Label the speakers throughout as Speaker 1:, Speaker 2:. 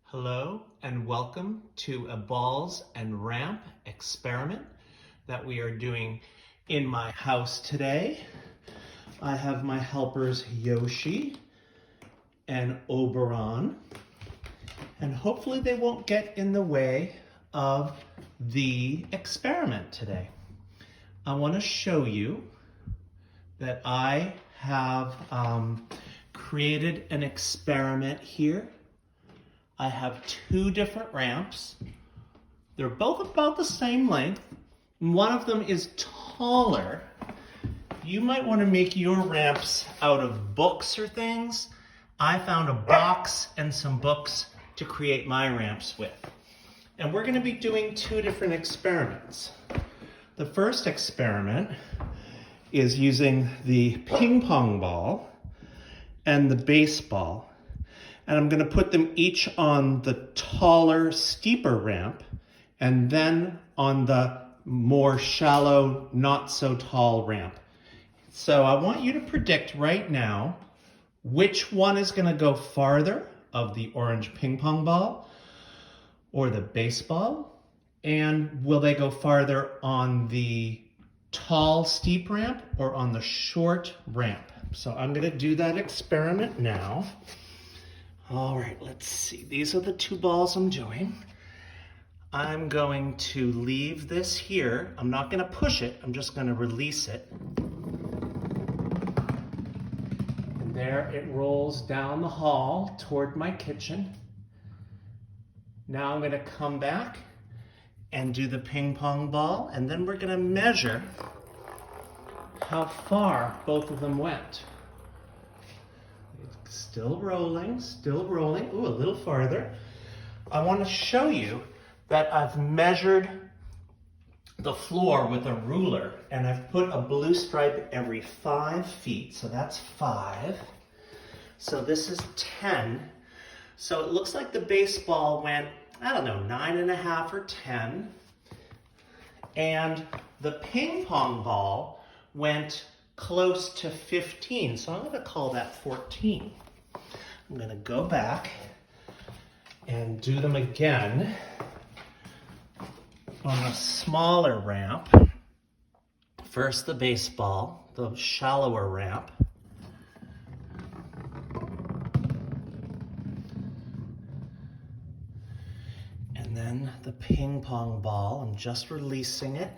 Speaker 1: Hello and welcome to a balls and ramp experiment that we are doing in my house today. I have my helpers Yoshi and Oberon, and hopefully they won't get in the way of the experiment today. I want to show you that I have created an experiment here. I have two different ramps. They're both about the same length. One of them is taller. You might want to make your ramps out of books or things. I found a box and some books to create my ramps with. And we're going to be doing two different experiments. The first experiment is using the ping pong ball and the baseball. And I'm going to put them each on the taller, steeper ramp, and then on the more shallow, not so tall ramp. So I want you to predict right now which one is going to go farther of the orange ping pong ball or the baseball, and will they go farther on the tall, steep ramp or on the short ramp? So I'm going to do that experiment now. All right, let's see. These are the two balls I'm doing. I'm going to leave this here. I'm not going to push it. I'm just going to release it. And there it rolls down the hall toward my kitchen. Now I'm going to come back and do the ping pong ball, and then we're going to measure how far both of them went. Still rolling, still rolling. Ooh, a little farther. I want to show you that I've measured the floor with a ruler, and I've put a blue stripe every 5 feet. So that's 5. So this is 10. So it looks like the baseball went, I don't know, 9.5 or 10. And the ping pong ball went close to 15. So I'm going to call that 14. I'm going to go back and do them again on a smaller ramp. First the baseball, the shallower ramp. And then the ping pong ball. I'm just releasing it.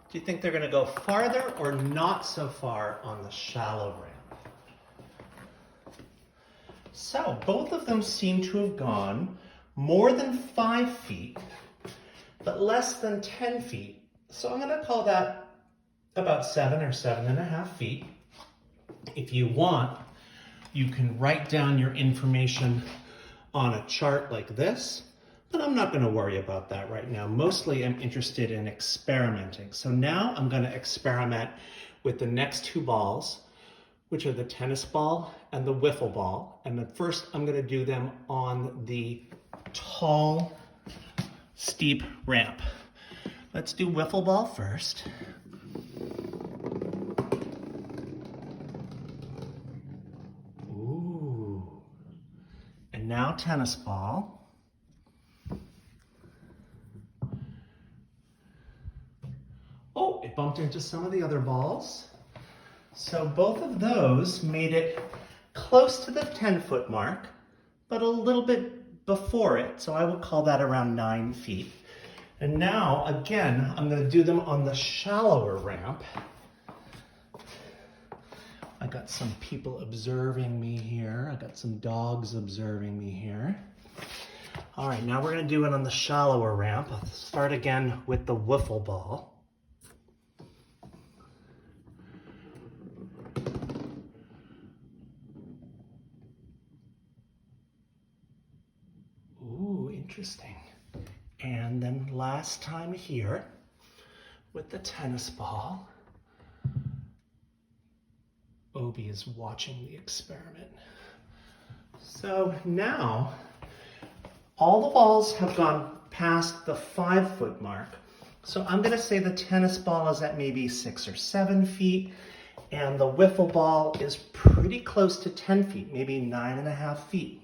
Speaker 1: Do you think they're going to go farther or not so far on the shallow ramp? So both of them seem to have gone more than 5 feet, but less than 10 feet. So I'm going to call that about 7 or 7.5 feet. If you want, you can write down your information on a chart like this, but I'm not going to worry about that right now. Mostly I'm interested in experimenting. So now I'm going to experiment with the next two balls, which are the tennis ball and the wiffle ball. And then first I'm going to do them on the tall, steep ramp. Let's do wiffle ball first. Ooh. And now tennis ball. Oh, it bumped into some of the other balls. So both of those made it close to the 10-foot mark, but a little bit before it. So I would call that around 9 feet. And now, again, I'm going to do them on the shallower ramp. I got some people observing me here. I got some dogs observing me here. All right, now we're going to do it on the shallower ramp. I'll start again with the wiffle ball. Interesting. And then last time here with the tennis ball. Obi is watching the experiment. So now all the balls have gone past the 5-foot mark. So I'm going to say the tennis ball is at maybe 6 or 7 feet, and the wiffle ball is pretty close to 10 feet, maybe 9.5 feet.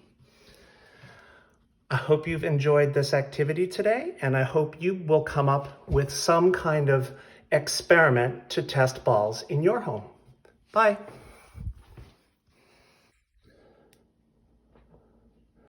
Speaker 1: I hope you've enjoyed this activity today, and I hope you will come up with some kind of experiment to test balls in your home. Bye.